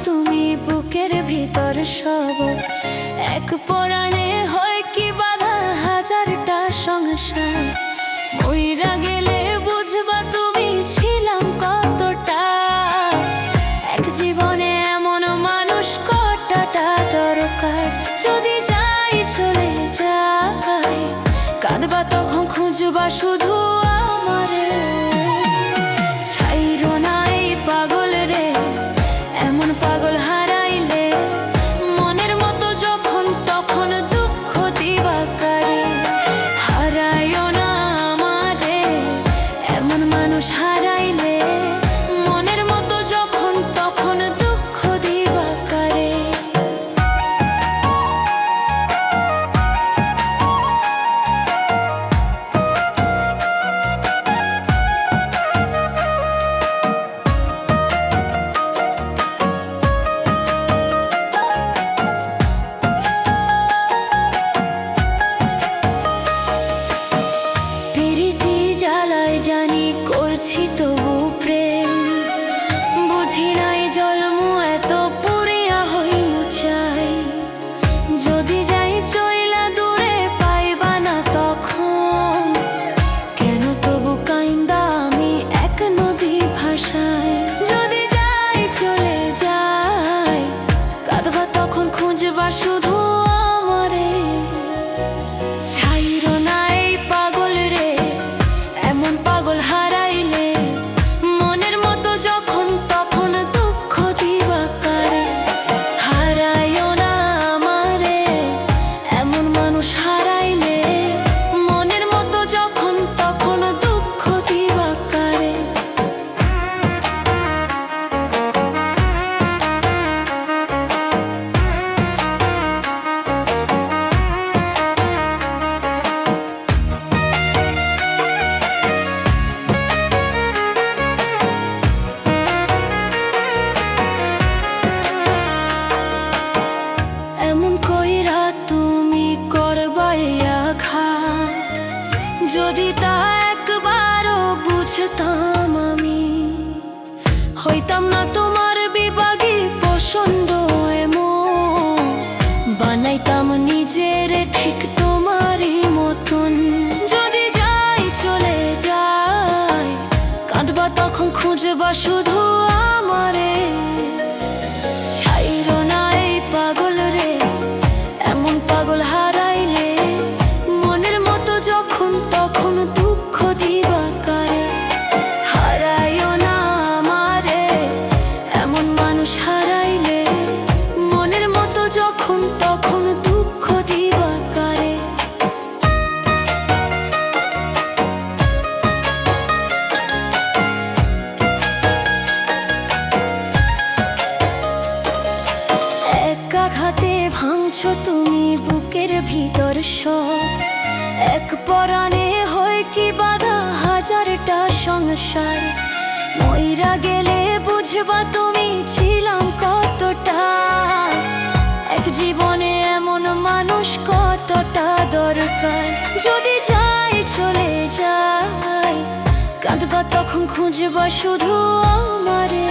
তুমি বুকের ভিতর সব। এক পরাণে হয় কি বাধা হাজারটা সংসার। মইরা গেলে বুঝবা তুমি ছিলাম কতটা। এক জীবনে এমন মানুষ কতটা দরকার। যদি যাই চলে যাই কাঁদবা তখন খুঁজবা শুধু আমারে। ছাইরো না এই পাগল রে, এমন পাগল হারাইলে মনের মতো যখন তখন দুঃখ দিবা কারে। হারাইও না আমারে, এমন মানুষ হারাইলে মনের মতো যখন তখন দুঃখ দিবা কারে। জানি করছি তবু প্রেম, বুঝি নাই জন্ম এত পুরিয়া হইমু চাই। যদি যাই চইলা দূরে পাইবা না তখন, কেন তবু কাইন্দা আমি এক নদী ভাষায়। যদি যাই চলে যাই কাঁদবা তখন খুঁজবা শুধু আমারে। ছাইরো না এই পাগল রে, এমন পাগল হারাইলে মনের মতো যখন তখন দুঃখ দিবা কারে। হারাইও না আমারে, এমন মানুষ হারাইলে মনের মতো যখন তখন দুঃখ দিবা কারে। যদি তা একবারও বুঝতাম আমি, হইতাম না তোমার বিভাগী পছন্দ এমন। বানাইতাম নিজের ঠিক তোমারই মতন। যদি যাই চলে যাই কাঁদবা তখন খুঁজবা শুধু আমারে। ছাইরো না এই পাগল রে, এমন পাগল হারাইলে মনের মতো যখন তখন দুঃখ দিবা কারে। হারাইও না আমারে, এমন মানুষ হারাইলে মনের মতো যখন তখন দুঃখ দিবা কারে। এক আঘাতে ভাঙছো তুমি বুকের ভিতর সব। এক পরাণে হয় কি বাধা হাজারটা সংসার। মইরা গেলে বুঝবা তুমি ছিলাম কতটা। এক জীবনে এমন মানুষ কতটা দরকার। যদি যাই চলে যাই কাঁদবা তখন খুঁজবা শুধু আমারে।